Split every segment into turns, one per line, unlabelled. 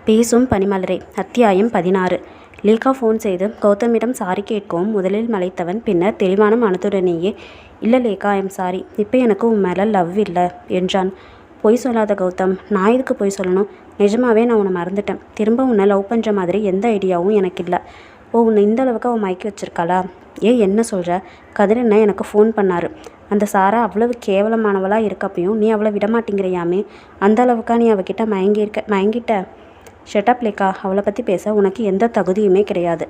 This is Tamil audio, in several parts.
பேசும் பனிமலரே அத்தியாயம் 16. லேகா ஃபோன் செய்து கௌதமிடம் சாரி கேட்கவும் முதலில் மலைத்தவன் பின்னர் தெளிவான மனத்துடனேயே இல்லை லேகா, ஐம் சாரி, இப்போ எனக்கு உன் மேலே லவ் இல்லை என்றான். பொய் சொல்லாத கௌதம். நான் எதுக்கு பொய் சொல்லணும்? நிஜமாவே நான் உன்னை மறந்துட்டேன். திரும்ப உன்னை லவ் பண்ணுற மாதிரி எந்த ஐடியாவும் எனக்கு இல்லை. உன்னை இந்த அளவுக்கு அவன் மயக்கி வச்சிருக்காளா? என்ன சொல்கிற? கதிர் என்ன எனக்கு ஃபோன் பண்ணார். அந்த சாரா அவ்வளவு கேவலமானவளாக இருக்கப்பையும் நீ அவளை விடமாட்டேங்கிறியாமே. அந்த அளவுக்கா நீ அவகிட்ட மயங்கிட்ட? ஷட்டப் லேக்கா, அவளை பற்றி பேச உனக்கு எந்த தகுதியுமே கிடையாது.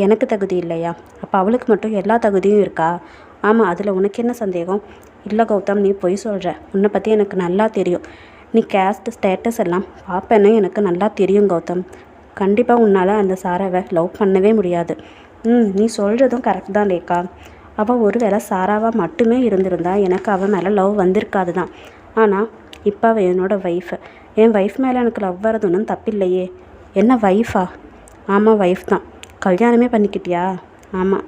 எனக்கு தகுதி இல்லையா? அப்போ அவளுக்கு மட்டும் எல்லா தகுதியும் இருக்கா? ஆமாம், அதில் உனக்கு என்ன சந்தேகம்? இல்லை கௌதம், நீ பொய் சொல்கிற. உன்னை பற்றி எனக்கு நல்லா தெரியும். நீ கேஸ்ட் ஸ்டேட்டஸ் எல்லாம் பார்ப்பேன்னு எனக்கு நல்லா தெரியும் கௌதம். கண்டிப்பாக உன்னால் அந்த சாராவை லவ் பண்ணவே முடியாது. நீ சொல்கிறதும் கரெக்ட் தான் லேக்கா. அவள் ஒருவேளை சாராவாக மட்டுமே இருந்திருந்தா எனக்கு அவன் மேலே லவ் வந்திருக்காது தான். ஆனால் இப்போ அவள் என்னோட ஒய்ஃபு. என் ஒய்ஃப் மேலே எனக்கு லவ் வரதுன்னு தப்பில்லையே. என்ன ஒய்ஃபா? ஆமாம், ஒய்ஃப் தான். கல்யாணமே பண்ணிக்கிட்டியா? ஆமாம்.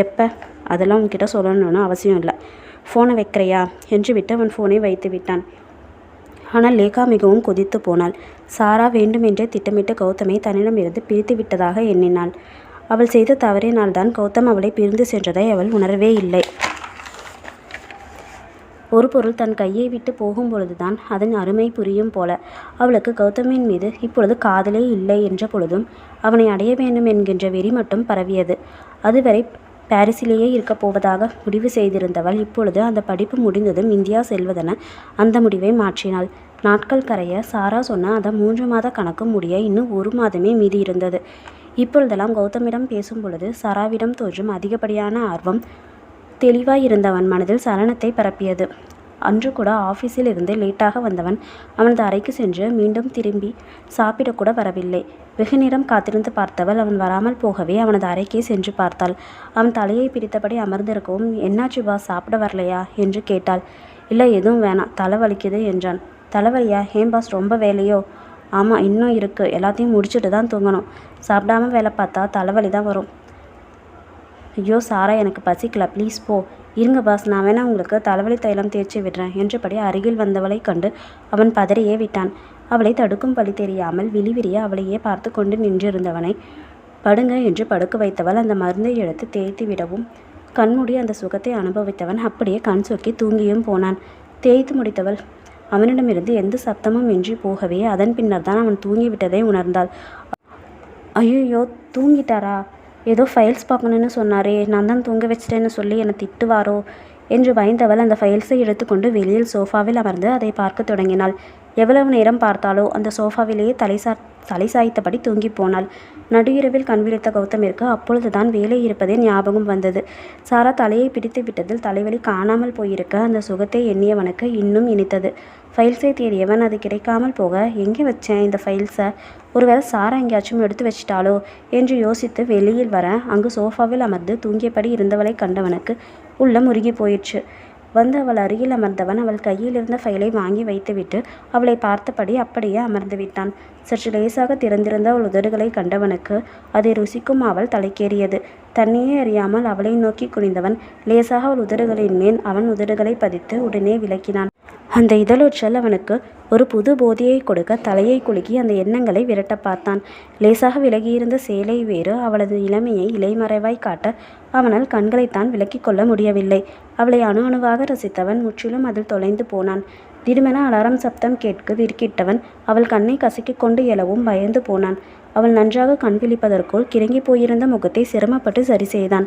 எப்போ? அதெல்லாம் உன்கிட்ட சொல்லணும்னு அவசியம் இல்லை. ஃபோனை வைக்கிறையா என்று விட்டு அவன் ஃபோனை வைத்து விட்டான். ஆனால் லேகா மிகவும் கொதித்து போனாள். சாரா வேண்டுமென்றே திட்டமிட்டு கௌதமை தன்னிடமிருந்து பிரித்து விட்டதாக எண்ணினாள். அவள் செய்த தவறினால்தான் கௌதம் அவளை பிரிந்து சென்றதை அவள் உணரவே இல்லை. ஒரு பொருள் தன் கையை விட்டு போகும் பொழுதுதான் அதன் அருமை புரியும் போல அவளுக்கு கௌதமின் மீது இப்பொழுது காதலே இல்லை என்ற பொழுதும் அவனை அடைய வேண்டும் என்கின்ற வெறி மட்டும் பரவியது. அதுவரை பாரிஸிலேயே இருக்கப் போவதாக முடிவு செய்திருந்தவள் இப்பொழுது அந்த படிப்பு முடிந்ததும் இந்தியா செல்வதென அந்த முடிவை மாற்றினாள். நாட்கள் கரைய சாரா சொன்ன அந்த 3 மாத கணக்கு முடிய இன்னும் 1 மாதமே மீதி இருந்தது. இப்பொழுதெல்லாம் கௌதமிடம் பேசும் பொழுது சாராவிடம் தோன்றும் அதிகப்படியான ஆர்வம் தெளிவாயிருந்தவன் மனதில் சலனத்தை பரப்பியது. அன்று கூட ஆஃபீஸில் இருந்து லேட்டாக வந்தவன் அவனது அறைக்கு சென்று மீண்டும் திரும்பி சாப்பிடக்கூட வரவில்லை. வெகு நேரம் காத்திருந்து பார்த்தவள் அவன் வராமல் போகவே அவனது அறைக்கே சென்று பார்த்தாள். அவன் தலையை பிடித்தபடி அமர்ந்திருக்கவும், என்னாச்சு பாஸ், சாப்பிட வரலையா என்று கேட்டாள். இல்லை, எதுவும் வேணாம், தலை வலிக்குது என்றான். தலைவலியா? ஏன் பாஸ், ரொம்ப வேலையோ? ஆமாம், இன்னும் இருக்குது. எல்லாத்தையும் முடிச்சுட்டு தான் தூங்கணும். சாப்பிடாம வேலை பார்த்தா தலைவலி தான் வரும். ஐயோ சாரா, எனக்கு பசிக்கல, ப்ளீஸ் போ. இருங்க பாஸ், நான் வேணா உங்களுக்கு தலைவலி தைலம் தேய்ச்சி விடுறேன் என்றபடி அருகில் வந்தவளை கண்டு அவன் பதறியே விட்டான். அவளை தடுக்கும் பழி தெரியாமல் விழிவிரிய அவளையே பார்த்து கொண்டு நின்றிருந்தவனை படுங்க என்று படுக்க வைத்தவள் அந்த மருந்தை எடுத்து தேய்த்து விடவும் கண்மூடி அந்த சுகத்தை அனுபவித்தவன் அப்படியே கண் சொக்கி தூங்கியும் போனான். தேய்த்து முடித்தவள் அவனிடமிருந்து எந்த சப்தமும் இன்றி போகவே அதன் பின்னர் தான் அவன் தூங்கிவிட்டதை உணர்ந்தாள். ஐயோ, தூங்கிட்டாரா? ஏதோ ஃபைல்ஸ் பார்க்கணுன்னு சொன்னாரே, நான் தான் தூங்க வச்சிட்டேன்னு சொல்லி என்னை திட்டுவாரோ என்று பயந்தவள் அந்த ஃபைல்ஸை எடுத்துக்கொண்டு வெளியில் சோஃபாவில் அமர்ந்து அதை பார்க்க தொடங்கினாள். எவ்வளவு நேரம் பார்த்தாலோ அந்த சோஃபாவிலேயே தலை சாய்த்தபடி தூங்கி போனாள். நடுஇரவில் கண் விழித்த கௌதமிற்கு அப்பொழுதுதான் வேலை இருப்பதே ஞாபகம் வந்தது. சாரா தலையை பிடித்து விட்டதில் தலைவலி காணாமல் போயிருக்க அந்த சுகத்தை எண்ணியவனுக்கு இன்னும் இனித்தது. ஃபைல்ஸை தேடியவன் அது கிடைக்காமல் போக, எங்கே வச்சேன் இந்த ஃபைல்ஸை? ஒருவேளை சாரா எங்கேயாச்சும் எடுத்து வச்சிட்டாளோ என்று யோசித்து வெளியில் வர அங்கு சோஃபாவில் அமர்ந்து தூங்கியபடி இருந்தவளை கண்டவனுக்கு உள்ள முருகி போயிடுச்சு. வந்து அவள் அருகில் அமர்ந்தவன் அவள் கையில் இருந்த ஃபைலை வாங்கி வைத்துவிட்டு அவளை பார்த்தபடி அப்படியே அமர்ந்து விட்டான். சற்று லேசாக திறந்திருந்த அவள் உதடுகளை கண்டவனுக்கு அதை ருசிக்கும் அவள் தலைக்கேறியது. தன்னையே அறியாமல் அவளை நோக்கி குனிந்தவன் லேசாக அவள் உதடுகளின் மேல் அவன் உதடுகளை பதித்து உடனே விலக்கினான். அந்த இதழொற்றல் அவனுக்கு ஒரு புது போதியை கொடுக்க தலையை குலுக்கி அந்த எண்ணங்களை விரட்ட பார்த்தான். லேசாக விலகியிருந்த சேலை வேறு அவளது இளமையை இலைமறைவாய் காட்ட அவனால் கண்களைத்தான் விலக்கி கொள்ள முடியவில்லை. அவளை அணு அணுவாக ரசித்தவன் முற்றிலும் அதில் தொலைந்து போனான். திடுமென அலாரம் சப்தம் கேட்க திடுக்கிட்டவன் அவள் கண்ணை கசக்கிக் கொண்டு எழவும் பயந்து போனான். அவள் நன்றாக கண் விழிப்பதற்குள் கிறங்கி போயிருந்த முகத்தை சிரமப்பட்டு சரி செய்தான்.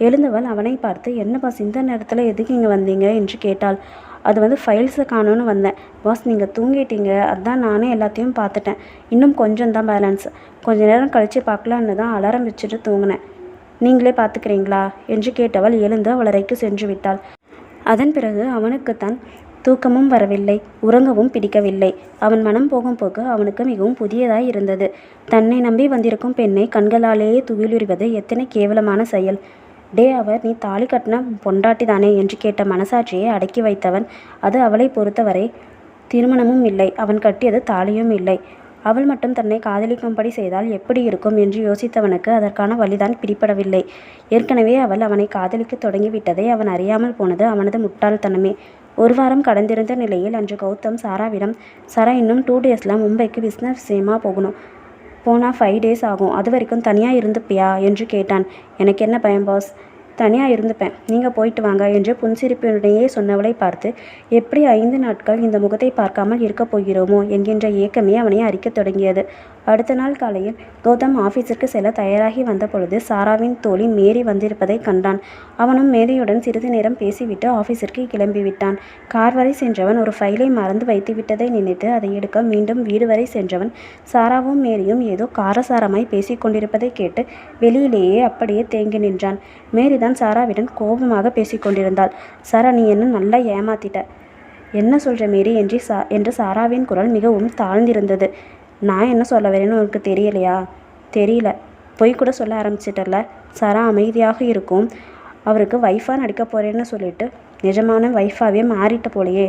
எழுந்தவள் அவனை பார்த்து, என்ன பாஸ், இந்த நேரத்தில் எதுக்கு இங்கே வந்தீங்க என்று கேட்டாள். அது ஃபைல்ஸை காணோன்னு வந்தேன் பாஸ், நீங்கள் தூங்கிட்டீங்க, அதான் நானே எல்லாத்தையும் பார்த்துட்டேன். இன்னும் கொஞ்சம் தான் பேலன்ஸ். கொஞ்ச நேரம் கழித்து பார்க்கலான்னு தான் அலாரம் வச்சுட்டு தூங்கினேன். நீங்களே பார்த்துக்கிறீங்களா என்று கேட்டவள் எழுந்து அவள் அறைக்கு சென்று விட்டாள். அதன் பிறகு அவனுக்குத்தான் தூக்கமும் வரவில்லை, உறங்கவும் பிடிக்கவில்லை. அவன் மனம் போகும் போக்கு அவனுக்கு மிகவும் புதியதாய் இருந்தது. தன்னை நம்பி வந்திருக்கும் பெண்ணை கண்களாலேயே துயிலுறிவது எத்தனை கேவலமான செயல்! டே, அவர் நீ தாலி கட்டின பொண்டாட்டி தானே என்று கேட்ட மனசாட்சியை அடக்கி வைத்தவன் அது அவளை பொறுத்தவரை திருமணமும் இல்லை, அவன் கட்டியது தாலியும் இல்லை. அவள் மட்டும் தன்னை காதலிக்கும்படி செய்தால் எப்படி இருக்கும் என்று யோசித்தவனுக்கு அதற்கான வழிதான் பிடிபடவில்லை. ஏற்கனவே அவள் அவனை காதலிக்க தொடங்கிவிட்டதை அவன் அறியாமல் போனது அவனது முட்டாள்தனமே. 1 வாரம் கடந்திருந்த நிலையில் அன்று கௌதம் சாராவிடம், சாரா இன்னும் 2 டேஸில் மும்பைக்கு பிஸ்னஸ் விஷயமா போகணும், போனால் 5 days ஆகும். அது வரைக்கும் தனியாக இருந்துப்பியா என்று கேட்டான். எனக்கு என்ன பயம் பாஸ், தனியாக இருந்துப்பேன், நீங்கள் போயிட்டு வாங்க என்று புன்சிரிப்பினுடையே சொன்னவளை பார்த்து எப்படி 5 நாட்கள் இந்த முகத்தை பார்க்காமல் இருக்கப் போகிறோமோ என்கின்ற ஏக்கமே அவனை அரிக்கத் தொடங்கியது. அடுத்த நாள் காலையில் கௌதம் ஆஃபீஸிற்கு செல்ல தயாராகி வந்த பொழுது சாராவின் தோழி மேரி வந்திருப்பதை கண்டான். அவனும் மேரியுடன் சிறிது நேரம் பேசிவிட்டு ஆஃபீஸிற்கு கிளம்பிவிட்டான். கார் வரை சென்றவன் ஒரு ஃபைலை மறந்து வைத்துவிட்டதை நினைத்து அதை எடுக்க மீண்டும் வீடு வரை சென்றவன் சாராவும் மேரியும் ஏதோ காரசாரமாய் பேசிக் கொண்டிருப்பதை கேட்டு வெளியிலேயே அப்படியே தேங்கி நின்றான். மேரிதான் சாராவிடம் கோபமாக பேசிக்கொண்டிருந்தாள். சாரா, நீ என்ன நல்லா ஏமாத்திட்ட. என்ன சொல்கிற மேரி என்று சாராவின் குரல் மிகவும் தாழ்ந்திருந்தது. நான் என்ன சொல்ல வரேன்னு உனக்கு தெரியலையா? தெரியல, பொய் கூட சொல்ல ஆரம்பிச்சிட்டல. சாரா அமைதியாக இருக்கும். அவருக்கு வைஃபாக நடிக்க போகிறேன்னு சொல்லிட்டு நிஜமான வைஃபாகவே மாறிட்ட போலையே.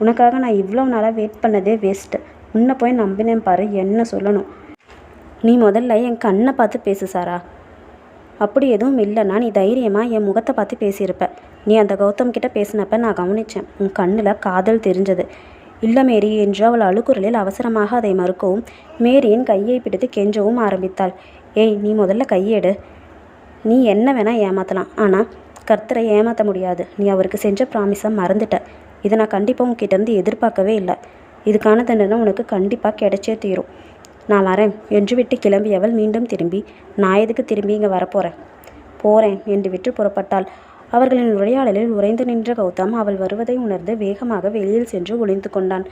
உனக்காக நான் இவ்வளோ நாளாக வெயிட் பண்ணதே வேஸ்ட்டு. உன்னை போய் நம்பினேன் பாரு, என்ன சொல்லணும். நீ முதல்ல என் கண்ணை பார்த்து பேசு சாரா. அப்படி எதுவும் இல்லைன்னா நீ தைரியமாக என் முகத்தை பார்த்து பேசியிருப்ப. நீ அந்த கௌதம் கிட்ட பேசினப்ப நான் கவனித்தேன். உன் கண்ணில் காதல் தெரிஞ்சது. இல்லை மேரி என்று அவள் அழுகுரலில் அவசரமாக அதை மறுக்கவும் மேரியின் கையை பிடித்து கெஞ்சவும் ஆரம்பித்தாள். ஏய், நீ முதல்ல கையெடு. நீ என்ன வேணால் ஏமாற்றலாம், ஆனால் கர்த்தரை ஏமாற்ற முடியாது. நீ அவருக்கு செஞ்ச ப்ராமிஸை மறந்துட்ட. இதை நான் கண்டிப்பாக உன்கிட்டேருந்து எதிர்பார்க்கவே இல்லை. இதுக்கான தண்டனை உனக்கு கண்டிப்பாக கிடைச்சே தீரும். நான் வரேன் என்று விட்டு கிளம்பியவள் மீண்டும் திரும்பி, நான் எதுக்கு திரும்பி இங்கே போகிறேன் என்று விட்டு புறப்பட்டாள். அவர்களின் உரையாடலில் உறைந்து நின்ற கௌதம் அவள் வருவதை உணர்ந்து வேகமாக வெளியில் சென்று ஒளிந்து கொண்டான்.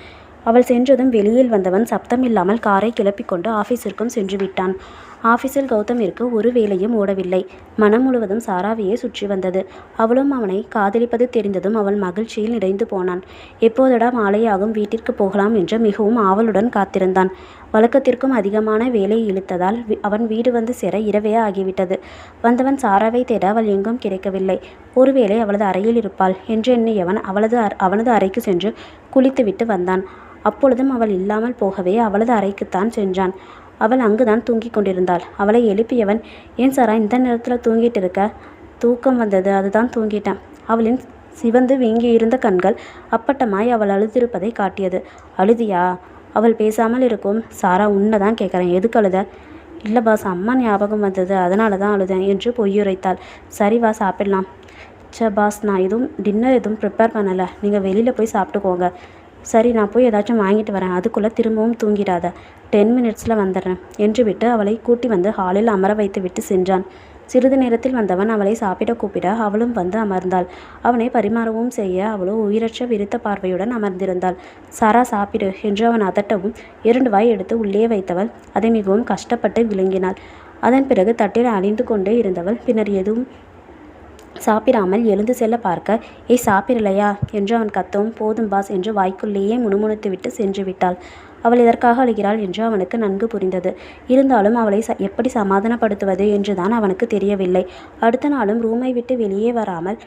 அவள் சென்றதும் வெளியில் வந்தவன் சப்தமில்லாமல் காரை கிளப்பிக்கொண்டு ஆஃபீஸிற்கும் சென்று விட்டான். ஆஃபீஸில் கௌதமிற்கு ஒரு வேலையும் ஓடவில்லை. மனம் முழுவதும் சாராவையே சுற்றி வந்தது. அவளும் அவனை காதலிப்பது தெரிந்ததும் அவள் மகிழ்ச்சியில் நிறைந்து போனான். எப்போதடா மாலையாகும் வீட்டிற்கு போகலாம் என்று மிகவும் ஆவலுடன் காத்திருந்தான். வழக்கத்திற்கும் அதிகமான வேலை இழுத்ததால் அவன் வீடு வந்து சேர இரவே ஆகிவிட்டது. வந்தவன் சாராவை தேட அவள் எங்கும் கிடைக்கவில்லை. ஒருவேளை அவளது அறையில் இருப்பாள் என்று எண்ணியவன் அவனது அறைக்கு சென்று குளித்துவிட்டு வந்தான். அப்பொழுதும் அவள் இல்லாமல் போகவே அவளது அறைக்குத்தான் சென்றான். அவள் அங்குதான் தூங்கிக் கொண்டிருந்தாள். அவளை எழுப்பியவன், ஏன் சாரா இந்த நேரத்தில் தூங்கிட்டு இருக்க? தூக்கம் வந்தது, அதுதான் தூங்கிட்டேன். அவளின் சிவந்து வீங்கி இருந்த கண்கள் அப்பட்டமாய் அவள் அழுதிருப்பதை காட்டியது. அழுதியா? அவள் பேசாமல் இருக்கும். சாரா, உன்னை தான் கேட்குறேன், எதுக்கு அழுத? இல்லை பாஸ், அம்மா ஞாபகம் வந்தது, அதனால தான் அழுதேன் என்று பொய்யுரைத்தாள். சரி வா, சாப்பிடலாம். பாஸ், நான் டின்னர் எதுவும் ப்ரிப்பேர் பண்ணலை, நீங்கள் வெளியில் போய் சாப்பிட்டுக்கோங்க. சரி, நான் போய் ஏதாச்சும் வாங்கிட்டு வரேன், அதுக்குள்ளே திரும்பவும் தூங்கிடாத. 10 minutesல வந்துடுறேன் என்று விட்டு அவளை கூட்டி வந்து ஹாலில் அமர வைத்து விட்டு சென்றான். சிறிது நேரத்தில் வந்தவன் அவளை சாப்பிட கூப்பிட அவளும் வந்து அமர்ந்தாள். அவனை பரிமாறவும் செய்ய அவளோ உயிரற்ற விருத்த பார்வையுடன் அமர்ந்திருந்தாள். சாரா, சாப்பிடு என்று அவன் அதட்டவும் 2 வாய் எடுத்து உள்ளே வைத்தவள் அதை மிகவும் கஷ்டப்பட்டு விழுங்கினாள். அதன் பிறகு தட்டில் அணிந்து கொண்டே இருந்தவள் பின்னர் எதுவும் சாப்பிடாமல் எழுந்து செல்ல பார்க்க, ஏய் சாப்பிடலையா என்று அவன் கத்தவும், போதும் பாஸ் என்று வாய்க்குள்ளேயே முணுமுணுத்து விட்டு சென்று விட்டாள். அவள் எதற்காக அழுகிறாள் என்று அவனுக்கு நன்கு புரிந்தது. இருந்தாலும் அவளை எப்படி சமாதானப்படுத்துவது என்றுதான் அவனுக்கு தெரியவில்லை. அடுத்த நாளும் ரூமை விட்டு வெளியே வராமல்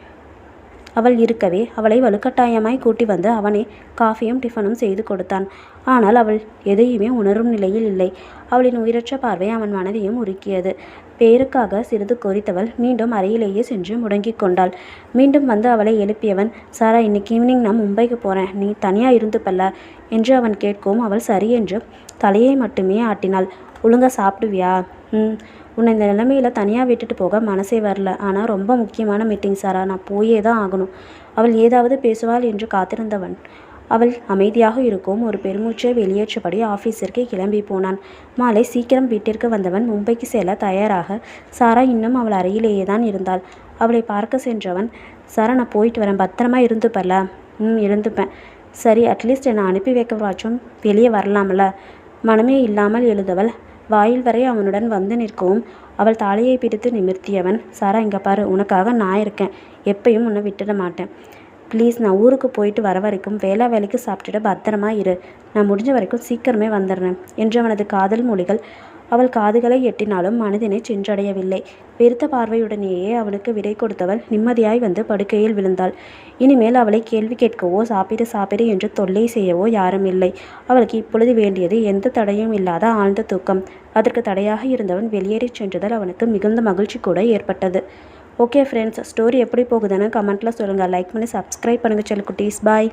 அவள் இருக்கவே அவளை வலுக்கட்டாயமாய் கூட்டி வந்து அவனே காஃபியும் டிஃபனும் செய்து கொடுத்தான். ஆனால் அவள் எதையுமே உணரும் நிலையில் இல்லை. அவளின் உயிரற்ற பார்வை அவன் மனதையும் உருக்கியது. பேருக்காக சிறிது கொறித்தவள் மீண்டும் அறையிலேயே சென்று முடங்கிக் கொண்டாள். மீண்டும் வந்து அவளை எழுப்பியவன், சாரா, இன்னைக்கு ஈவினிங் நான் மும்பைக்கு போகிறேன், நீ தனியாக இருந்துப்பல்ல என்று அவன் கேட்கவும் அவள் சரி என்று தலையை மட்டுமே ஆட்டினாள். ஒழுங்கா சாப்பிடுவியா? உன்னை இந்த நிலைமையில் தனியாக விட்டுட்டு போக மனசே வரல. ஆனால் ரொம்ப முக்கியமான மீட்டிங் சாரா, நான் போயே தான் ஆகணும். அவள் ஏதாவது பேசுவாள் என்று காத்திருந்தவன் அவள் அமைதியாக இருக்கும் ஒரு பெருமூச்சை வெளியேற்றபடி ஆஃபீஸிற்கு கிளம்பி போனான். மாலை சீக்கிரம் வீட்டிற்கு வந்தவன் மும்பைக்கு செல்ல தயாராக சாரா இன்னும் அவள் அறையிலேயே தான் இருந்தாள். அவளை பார்க்க சென்றவன், சாரா, நான் போயிட்டு வரேன், பத்திரமா இருந்துப்பல்ல? இருந்துப்பேன். சரி, அட்லீஸ்ட் என்னை அனுப்பி வைக்கவாச்சும் வெளியே வரலாம்ல? மனமே இல்லாமல் எழுந்தவள் வாயில் வரை அவனுடன் வந்து நிற்கவும் அவள் தாலியை பிடித்து நிமிர்த்தியவன், சாரா, இங்கே பாரு, உனக்காக நான் இருக்கேன், எப்பயும் உன்னை விட்டுட மாட்டேன். ப்ளீஸ், நான் ஊருக்கு போயிட்டு வர வரைக்கும் வேலைக்கு சாப்பிட்டுட்டு பத்திரமா இரு. நான் முடிஞ்ச வரைக்கும் சீக்கிரமே வந்துடுறேன் என்று அவனது காதல் மொழிகள் அவள் காதுகளை எட்டினாலும் மனதினை சென்றடையவில்லை. வெறுத்த பார்வையுடனேயே அவனுக்கு விடை கொடுத்தவள் நிம்மதியாய் வந்து படுக்கையில் விழுந்தாள். இனிமேல் அவளை கேள்வி கேட்கவோ சாப்பிடு என்று தொல்லை செய்யவோ யாரும் இல்லை. அவளுக்கு இப்பொழுது வேண்டியது எந்த தடையும் இல்லாத ஆழ்ந்த தூக்கம். அதற்கு தடையாக இருந்தவன் வெளியேறி சென்றதால் அவனுக்கு மிகுந்த மகிழ்ச்சி கூட ஏற்பட்டது. ஓகே ஃப்ரெண்ட்ஸ், ஸ்டோரி எப்படி போகுதுன்னு கமெண்ட்டில் சொல்லுங்கள். லைக் பண்ணி சப்ஸ்கிரைப் பண்ணுங்கள் செல்ல குட்டீஸ். பாய்.